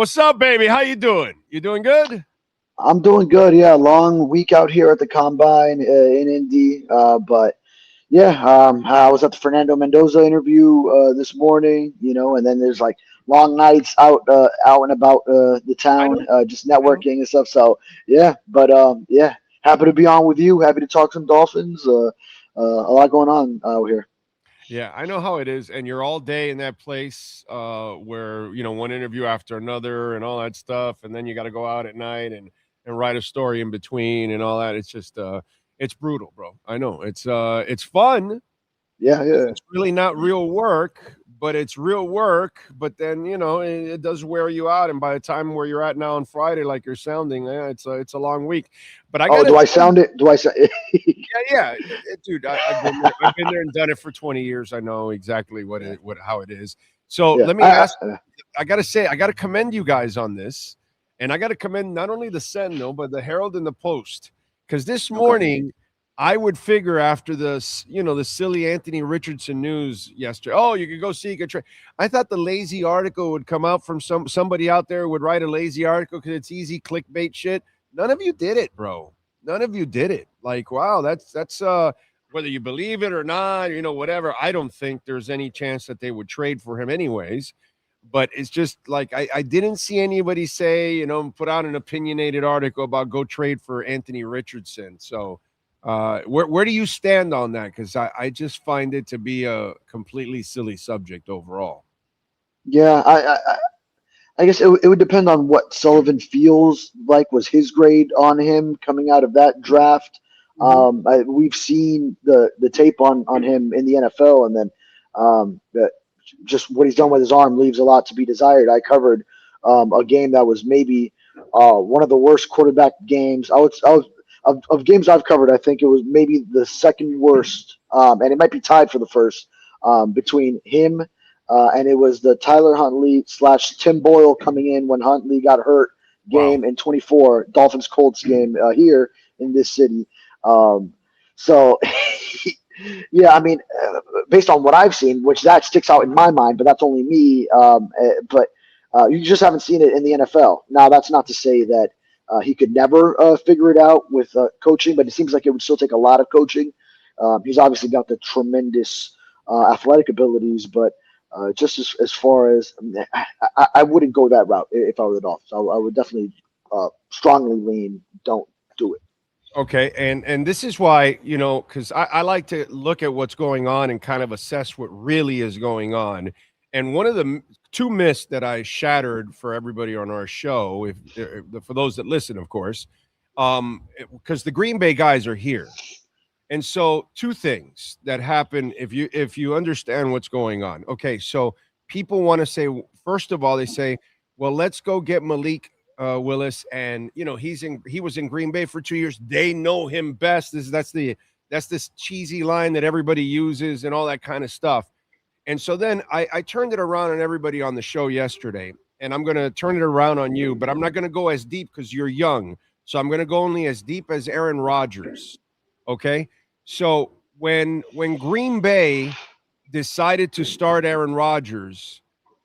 What's up, baby? How you doing? You doing good? I'm doing good. Yeah, long week out here at the combine in Indy. But yeah, I was at the Fernando Mendoza interview this morning. And then there's like long nights out and about the I town, know. just I know. networking and stuff. So yeah, but yeah, happy to be on with you. Happy to talk some Dolphins. A lot going on out here. Yeah, I know how it is. And you're all day in that place where, one interview after another and all that stuff. And then you got to go out at night and write a story in between and all that. It's just, it's brutal, bro. I know. It's fun. Yeah, yeah. It's really not real work, but it's real work. But then, it does wear you out. And by the time where you're at now on Friday, like you're sounding, it's a long week. But I Oh, got do to I sound it? Do I sound? Yeah, dude. I've been there and done it for 20 years. I know exactly how it is. So Yeah. let me ask. I gotta say, I gotta commend you guys on this, and I gotta commend not only the Sentinel but the Herald and the Post, because this Okay. morning I would figure after the silly Anthony Richardson news yesterday. Oh, you could go seek a trade. I thought the lazy article would come out from somebody out there would write a lazy article because it's easy clickbait shit. None of you did it, bro. None of you did it. Like, wow, that's whether you believe it or not, whatever. I don't think there's any chance that they would trade for him anyways. But it's just like I didn't see anybody say, put out an opinionated article about go trade for Anthony Richardson. So where do you stand on that? Because I just find it to be a completely silly subject overall. Yeah, I guess it would depend on what Sullivan feels like was his grade on him coming out of that draft. We've seen the tape on him in the NFL, and then just what he's done with his arm leaves a lot to be desired. I covered a game that was maybe one of the worst quarterback games. Of games I've covered, I think it was maybe the second worst, and it might be tied for the first between him. And it was the Tyler Huntley / Tim Boyle coming in when Huntley got hurt game Wow. in 24, Dolphins Colts game here in this city. So, yeah, I mean, based on what I've seen, which that sticks out in my mind, but that's only me. But you just haven't seen it in the NFL. Now, that's not to say that he could never figure it out with coaching, but it seems like it would still take a lot of coaching. He's obviously got the tremendous athletic abilities, but just as far as I wouldn't go that route if I were the Dolphins. I would definitely strongly lean don't do it. Okay, and this is why, because I like to look at what's going on and kind of assess what really is going on. And one of the two myths that I shattered for everybody on our show, if for those that listen, of course, because the Green Bay guys are here, and so two things that happen if you understand what's going on. Okay, so people want to say, first of all, they say, well, let's go get Malik Willis, and he was in Green Bay for 2 years. They know him best. That's this cheesy line that everybody uses and all that kind of stuff. And so then I turned it around on everybody on the show yesterday, and I'm going to turn it around on you, but I'm not going to go as deep because you're young. So I'm going to go only as deep as Aaron Rodgers. Okay. So when Green Bay decided to start Aaron Rodgers,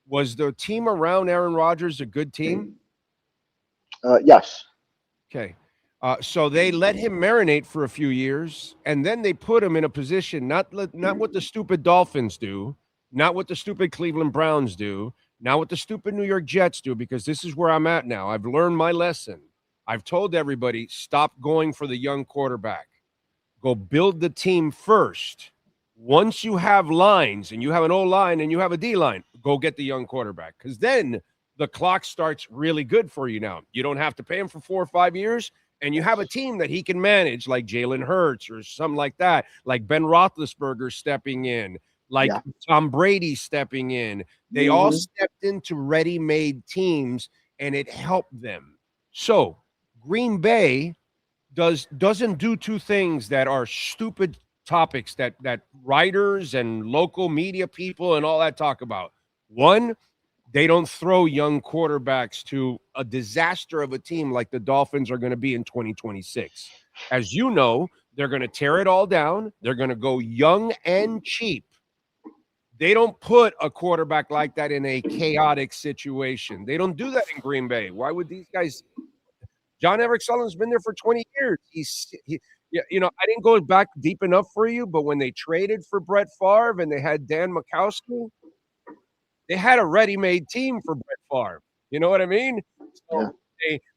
was the team around Aaron Rodgers a good team? Yes. Okay. So they let him marinate for a few years, and then they put him in a position, not what the stupid Dolphins do, not what the stupid Cleveland Browns do, not what the stupid New York Jets do, because this is where I'm at now. I've learned my lesson. I've told everybody, stop going for the young quarterback. Go build the team first. Once you have lines and you have an O line and you have a D line, go get the young quarterback, because then the clock starts really good for you now. You don't have to pay him for 4 or 5 years, and you have a team that he can manage, like Jalen Hurts or something like that, like Ben Roethlisberger stepping in, like Tom Brady stepping in. They all stepped into ready-made teams, and it helped them. So Green Bay doesn't do two things that are stupid topics that writers and local media people and all that talk about. One, they don't throw young quarterbacks to a disaster of a team like the Dolphins are going to be in 2026. As you know, they're going to tear it all down. They're going to go young and cheap. They don't put a quarterback like that in a chaotic situation. They don't do that in Green Bay. Why would these guys? John Eric Sullivan's been there for 20 years. Yeah, I didn't go back deep enough for you, but when they traded for Brett Favre and they had Dan Majkowski, they had a ready-made team for Brett Favre. You know what I mean? So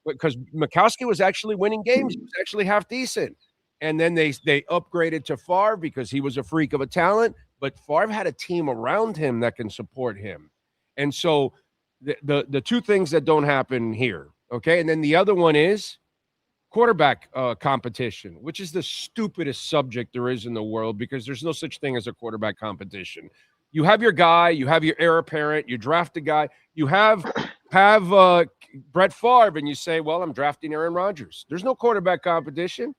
because Majkowski was actually winning games, he was actually half decent, and then they upgraded to Favre because he was a freak of a talent. But Favre had a team around him that can support him, and so the two things that don't happen here, okay, and then the other one is quarterback competition, which is the stupidest subject there is in the world because there's no such thing as a quarterback competition. You have your guy, you have your heir apparent, you draft a guy, you have Brett Favre, and you say, well, I'm drafting Aaron Rodgers. There's no quarterback competition.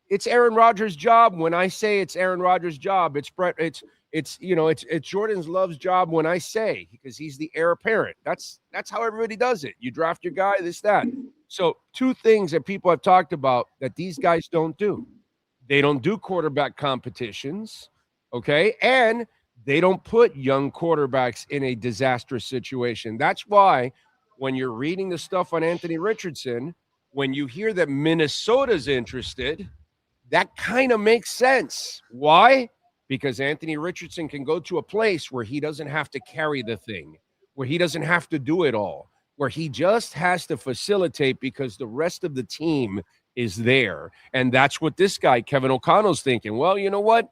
It's Aaron Rodgers' job. When I say it's Aaron Rodgers' job, it's Jordan Love's job when I say, because he's the heir apparent. That's how everybody does it. You draft your guy, this, that. So two things that people have talked about that these guys don't do. They don't do quarterback competitions, okay? And they don't put young quarterbacks in a disastrous situation. That's why when you're reading the stuff on Anthony Richardson, when you hear that Minnesota's interested, that kind of makes sense. Why? Because Anthony Richardson can go to a place where he doesn't have to carry the thing, where he doesn't have to do it all, where he just has to facilitate because the rest of the team is there. And that's what this guy, Kevin O'Connell's thinking. Well, you know what?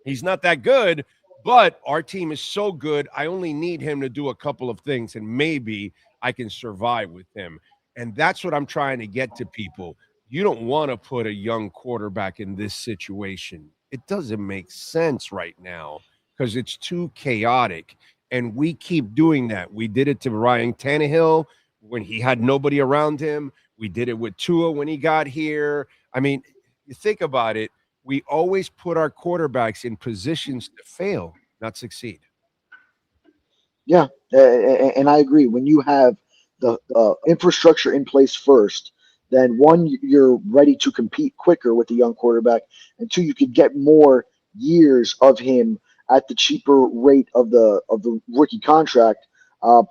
He's not that good, but our team is so good, I only need him to do a couple of things, and maybe I can survive with him. And that's what I'm trying to get to people. You don't want to put a young quarterback in this situation. It doesn't make sense right now because it's too chaotic. And we keep doing that. We did it to Ryan Tannehill when he had nobody around him. We did it with Tua when he got here. I mean, you think about it. We always put our quarterbacks in positions to fail, not succeed. Yeah, and I agree. When you have the infrastructure in place first, then one, you're ready to compete quicker with the young quarterback, and two, you could get more years of him at the cheaper rate of the rookie contract,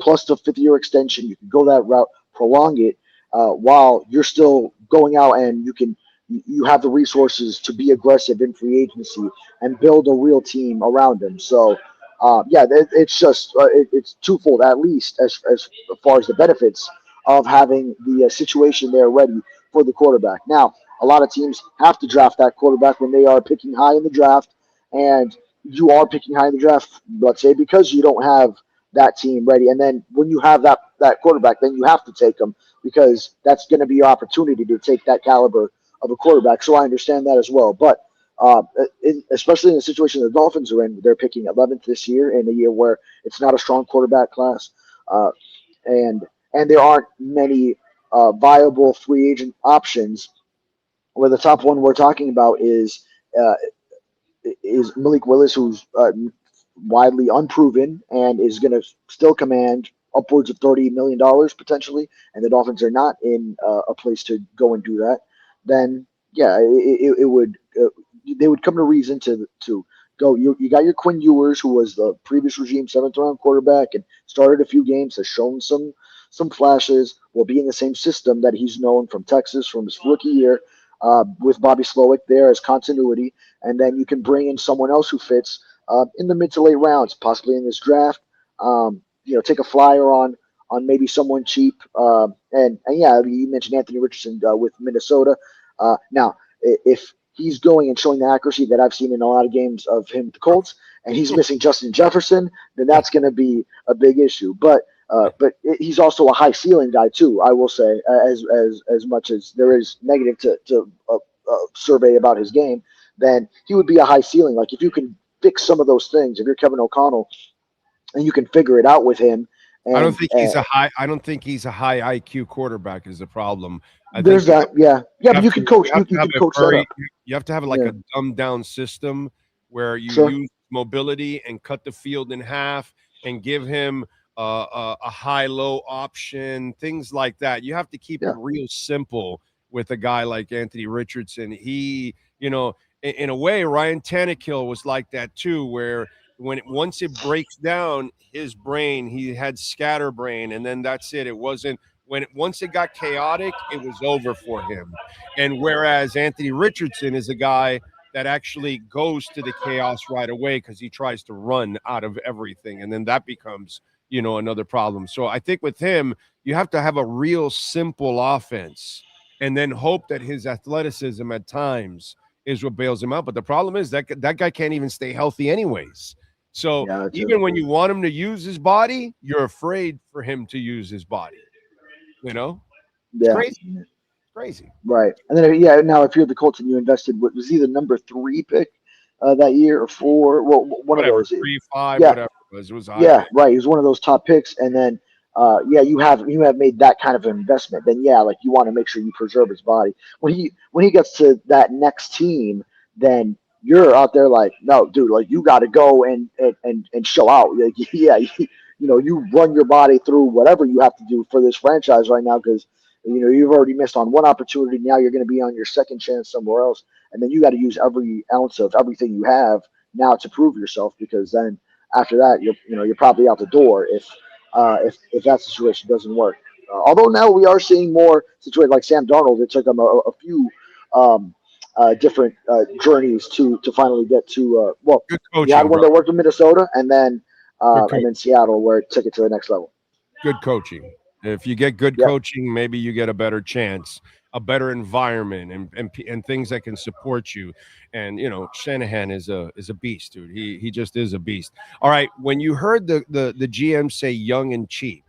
plus the 5th-year extension. You can go that route, prolong it, while you're still going out and you have the resources to be aggressive in free agency and build a real team around him. So, it's just it's twofold, at least as far as the benefits of having the situation there ready for the quarterback. Now, a lot of teams have to draft that quarterback when they are picking high in the draft, and you are picking high in the draft, let's say, because you don't have that team ready. And then when you have that quarterback, then you have to take them because that's going to be your opportunity to take that caliber of a quarterback. So I understand that as well. But especially in the situation the Dolphins are in, they're picking 11th this year in a year where it's not a strong quarterback class, and there aren't many viable free agent options. Where the top one we're talking about uh, is Malik Willis, who's widely unproven and is going to still command upwards of $30 million potentially, and the Dolphins are not in a place to go and do that. Then yeah, it would they would come to reason to go. You got your Quinn Ewers, who was the previous regime 7th-round quarterback and started a few games, has shown some flashes. Will be in the same system that he's known from Texas from his rookie year, with Bobby Slowick there as continuity, and then you can bring in someone else who fits in the mid to late rounds, possibly in this draft. Take a flyer on maybe someone cheap. And yeah, you mentioned Anthony Richardson with Minnesota. Now, if he's going and showing the accuracy that I've seen in a lot of games of him with the Colts, and he's missing Justin Jefferson, then that's going to be a big issue. But he's also a high ceiling guy too. I will say, as much as there is negative to survey about his game, then he would be a high ceiling. Like if you can fix some of those things, if you're Kevin O'Connell, and you can figure it out with him. And, I don't think he's a high. I don't think he's a high IQ quarterback. Is the problem? I there's think that, but you can coach. You can coach that up. You have to have like a dumbed down system where you use mobility and cut the field in half and give him a high-low option, things like that. You have to keep it real simple with a guy like Anthony Richardson. He, in a way, Ryan Tannehill was like that too, where once it breaks down his brain, he had scatterbrain, and then that's it. It wasn't once it got chaotic, it was over for him. And whereas Anthony Richardson is a guy that actually goes to the chaos right away because he tries to run out of everything, and then that becomes another problem. So I think with him, you have to have a real simple offense, and then hope that his athleticism at times is what bails him out. But the problem is that guy can't even stay healthy anyways. So Yeah, even when you want him to use his body, you're afraid for him to use his body. It's yeah. crazy. It's crazy. Right. And then, now if you're the Colts and you invested, what was he the number 3 pick that year or 4? Well, one of Whatever, those. 3, 5, Yeah. whatever it was. It was high. Yeah. Right. He was one of those top picks. And then, you have made that kind of investment. Then, like you want to make sure you preserve his body. When he gets to that next team, then you're out there like, no, dude, like you got to go and show out. Like, you run your body through whatever you have to do for this franchise right now because you've already missed on one opportunity. Now you're going to be on your second chance somewhere else, and then you got to use every ounce of everything you have now to prove yourself. Because then after that, you're probably out the door if that situation doesn't work. Although now we are seeing more situations like Sam Darnold. It took him a few different journeys to finally get to. Good You had coaching, one bro. that worked in Minnesota, and then Good coaching. Seattle, where it took it to the next level. Good coaching. If you get good Yep. coaching, maybe you get a better chance, a better environment, and things that can support you. And Shanahan is a beast, dude. He just is a beast. All right, when you heard the GM say young and cheap,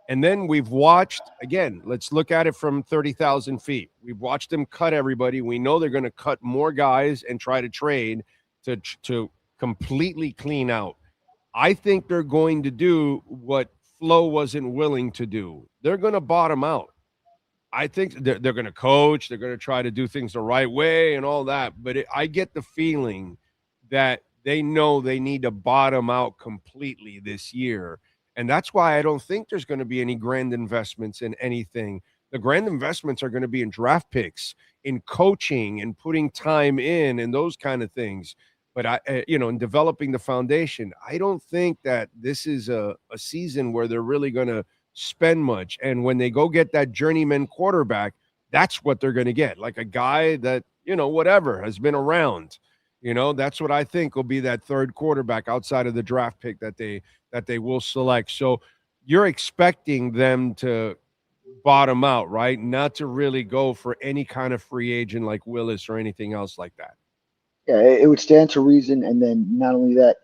and then we've watched again. Let's look at it from 30,000 feet. We've watched them cut everybody. We know they're going to cut more guys and try to trade to completely clean out. I think they're going to do what Flo wasn't willing to do. They're going to bottom out. I think they're going to coach. They're going to try to do things the right way and all that. But I get the feeling that they know they need to bottom out completely this year. And that's why I don't think there's going to be any grand investments in anything. The grand investments are going to be in draft picks, in coaching, and putting time in and those kind of things. But in developing the foundation, I don't think that this is a season where they're really going to spend much. And when they go get that journeyman quarterback, that's what they're going to get. Like a guy that, whatever has been around, that's what I think will be that third quarterback outside of the draft pick that they will select. So you're expecting them to bottom out, right? Not to really go for any kind of free agent like Willis or anything else like that. Yeah, it would stand to reason. And then not only that,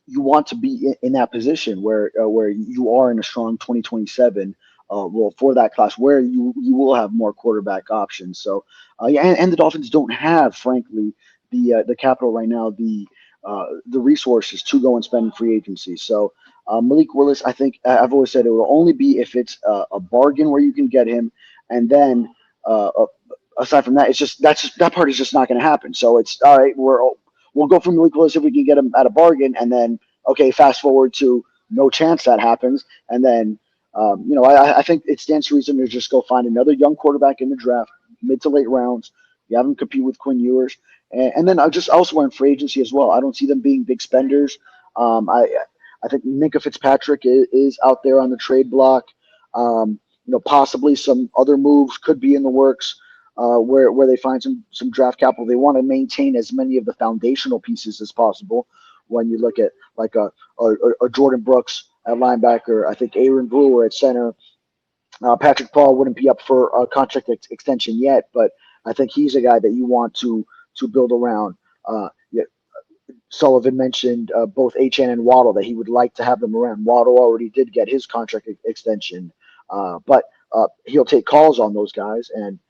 you want to be in that position where you are in a strong 2027 for that class where you will have more quarterback options. So and the Dolphins don't have, frankly, the capital right now, the resources to go and spend in free agency. So Malik Willis, I think I've always said it will only be if it's a bargain where you can get him, and then aside from that, that part is just not going to happen. So it's all right. We'll go for Malik Willis if we can get him at a bargain, and then okay, fast forward to no chance that happens, and then I think it stands to reason to just go find another young quarterback in the draft, mid to late rounds. You have them compete with Quinn Ewers, and then just elsewhere in free agency as well. I don't see them being big spenders. I think Minkah Fitzpatrick is out there on the trade block. Possibly some other moves could be in the works. Where they find some draft capital. They want to maintain as many of the foundational pieces as possible. When you look at like a Jordan Brooks at linebacker, I think Aaron Brewer at center, Patrick Paul wouldn't be up for a contract extension yet, but I think he's a guy that you want to build around. Sullivan mentioned both HN and Waddle, that he would like to have them around. Waddle already did get his contract extension, but he'll take calls on those guys, and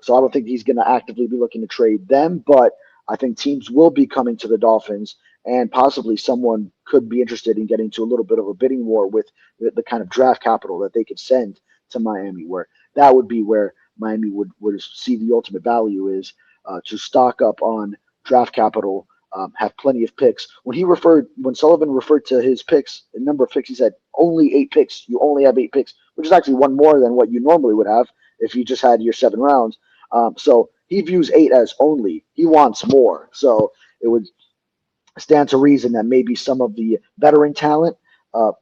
so I don't think he's going to actively be looking to trade them. But I think teams will be coming to the Dolphins, and possibly someone could be interested in getting to a little bit of a bidding war with the kind of draft capital that they could send to Miami, where that would be where Miami would see the ultimate value is to stock up on draft capital. Have plenty of picks. When Sullivan referred to his picks, the number of picks, he said only 8 picks. You only have 8 picks, which is actually one more than what you normally would have if you just had your 7 rounds. So he views 8 as only. He wants more. So it would stands to reason that maybe some of the veteran talent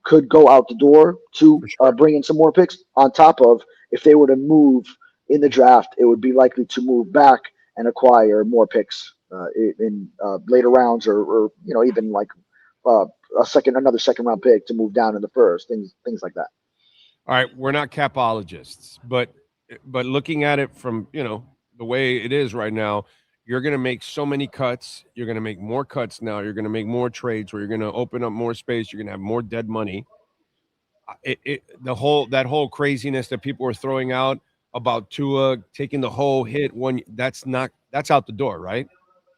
could go out the door to For sure. bring in some more picks. On top of, if they were to move in the draft, it would be likely to move back and acquire more picks in later rounds, or even like uh, another second round pick to move down in the first, things like that. All right, we're not capologists, but looking at it from the way it is right now, you're going to make so many cuts. You're going to make more cuts now. You're going to make more trades where you're going to open up more space. You're going to have more dead money. That whole craziness that people were throwing out about Tua taking the whole hit that's out the door, right?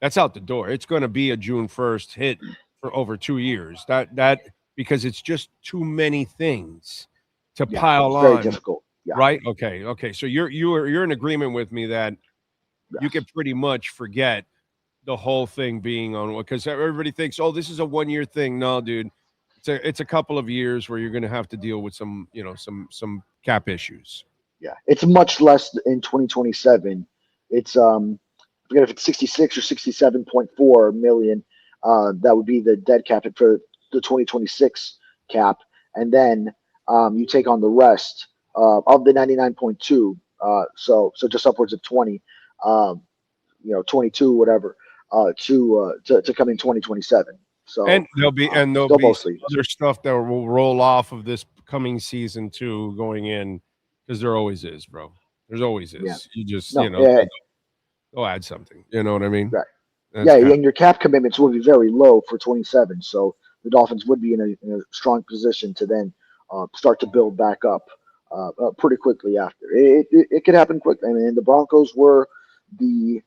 That's out the door. It's going to be a June 1st hit for over 2 years. That because it's just too many things to Yeah, pile it's very on, difficult. Yeah, right? Okay. So you're in agreement with me that you yes. can pretty much forget the whole thing being on, because everybody thinks, oh, this is a 1 year thing. No, dude, it's a couple of years where you're going to have to deal with some cap issues. Yeah, it's much less in 2027. It's I forget if it's 66 or 67.4 million. That would be the dead cap for the 2026 cap, and then you take on the rest of the 99.2. So just upwards of 20, 22, whatever, to come in 2027. So And there'll still be some mostly, other stuff that will roll off of this coming season too, going in, because there always is, bro. There's always yeah. is. You just No, yeah, go add something. You know what I mean? right. Yeah, That's kind and your cap commitments will be very low for 27. So the Dolphins would be in a strong position to then start to build back up pretty quickly after. It could happen quickly. I mean, the Broncos were the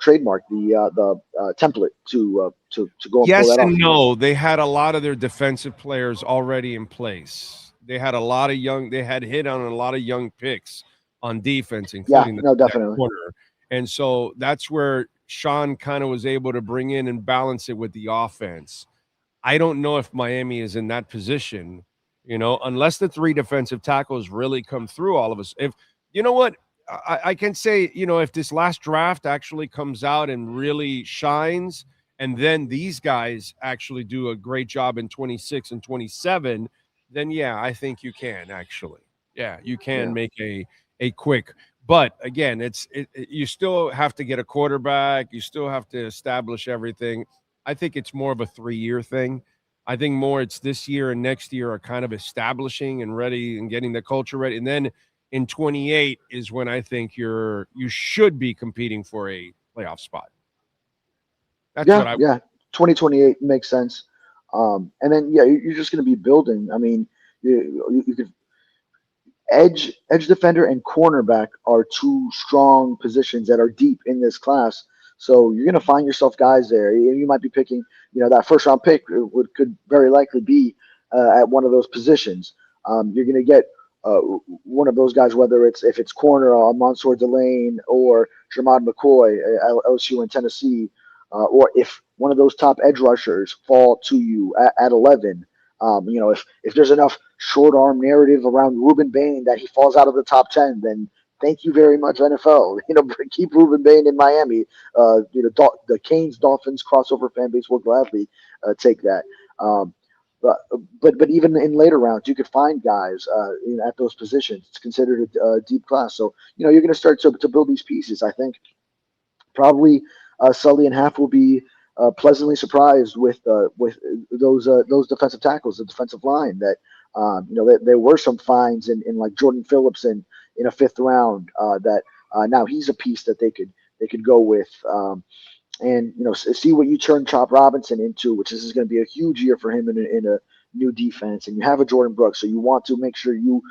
trademark, the template to go and pull Yes that and off. no. They had a lot of their defensive players already in place. They had hit on a lot of young picks on defense, Yeah, including no, that definitely. corner. And so that's where Sean kind of was able to bring in and balance it with the offense. I don't know if Miami is in that position, unless the three defensive tackles really come through all of us. If you know what, I can say, if this last draft actually comes out and really shines, and then these guys actually do a great job in 26 and 27, then yeah, I think you can actually. Yeah, you can Yeah, make a quick. But again, you still have to get a quarterback. You still have to establish everything. I think it's more of a 3 year thing. I think more it's this year and next year are kind of establishing and ready and getting the culture ready. And then in 28 is when I think you should be competing for a playoff spot. That's yeah, what I yeah. 2028 makes sense. And then yeah, you're just going to be building. I mean, you could edge defender and cornerback are two strong positions that are deep in this class. So you're going to find yourself guys there. You might be picking, that first round pick could very likely be at one of those positions. You're going to get one of those guys, whether if it's corner, Mansour Delane or Jermad McCoy, LSU and Tennessee, or if one of those top edge rushers fall to you at 11. If there's enough short arm narrative around Ruben Bain that he falls out of the top 10, then thank you very much, NFL. Keep Ruben Bain in Miami. The Canes Dolphins crossover fan base will gladly take that. Um, but even in later rounds, you could find guys at those positions. It's considered a deep class. So you're going to start to build these pieces. I think probably Sully and Half will be pleasantly surprised with those defensive tackles, the defensive line. That there were some finds in like Jordan Phillips in a fifth round. That now he's a piece that they could go with. And see what you turn Chop Robinson into, which is going to be a huge year for him in a new defense. And you have a Jordan Brooks, so you want to make sure you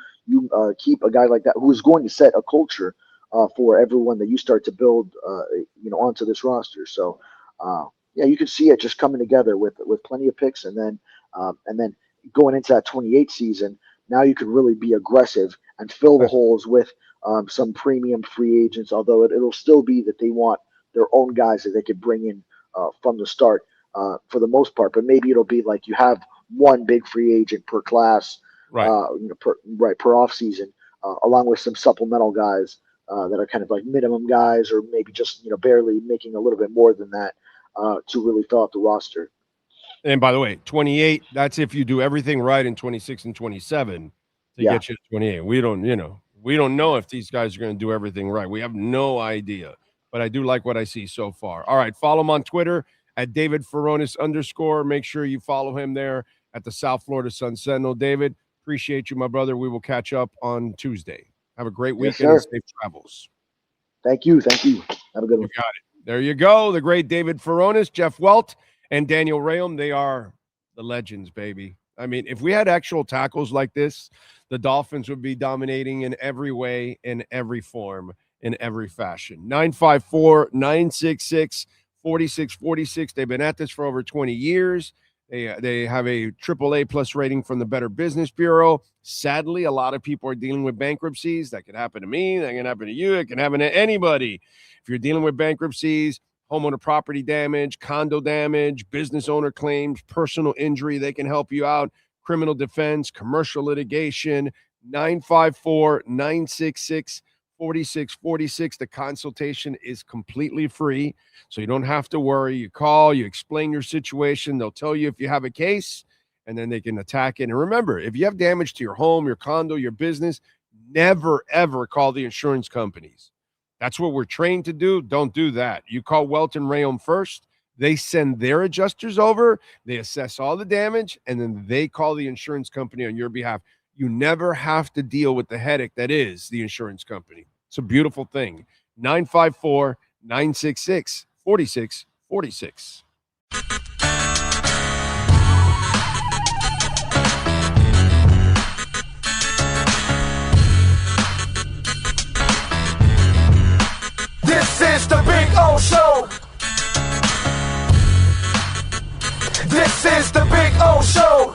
keep a guy like that who is going to set a culture for everyone that you start to build, onto this roster. So, yeah, you can see it just coming together with plenty of picks, and then going into that 28 season. Now you could really be aggressive and fill the holes with some premium free agents. Although it'll still be that they want their own guys that they could bring in from the start for the most part. But maybe it'll be like you have one big free agent per class, right. per off season, along with some supplemental guys that are kind of like minimum guys, or maybe just barely making a little bit more than that. to really fill out the roster. And by the way, 28, that's if you do everything right in 26 and 27 to get you to 28. We don't know if these guys are going to do everything right. We have no idea. But I do like what I see so far. All right, follow him on Twitter at David Furones _. Make sure you follow him there at the South Florida Sun Sentinel. David, appreciate you, my brother. We will catch up on Tuesday. Have a great weekend and safe travels. Thank you. Have a good one. You got it. There you go. The great David Furones, Jeff Welt, and Daniel Rheaume. They are the legends, baby. I mean, if we had actual tackles like this, the Dolphins would be dominating in every way, in every form, in every fashion. 954-966-4646. They've been at this for over 20 years. They have a AAA plus rating from the Better Business Bureau. Sadly, a lot of people are dealing with bankruptcies. That could happen to me. That can happen to you. It can happen to anybody. If you're dealing with bankruptcies, homeowner property damage, condo damage, business owner claims, personal injury, they can help you out. Criminal defense, commercial litigation, 954-966-4646. The consultation is completely free, so you don't have to worry. You call, you explain your situation. They'll tell you if you have a case, and then they can attack it. And remember, if you have damage to your home, your condo, your business, never, ever call the insurance companies. That's what we're trained to do. Don't do that. You call Welt Rheaume first. They send their adjusters over. They assess all the damage, and then they call the insurance company on your behalf. You never have to deal with the headache that is the insurance company. It's a beautiful thing. 954-966-4646. This is the Big O Show. This is the Big O Show.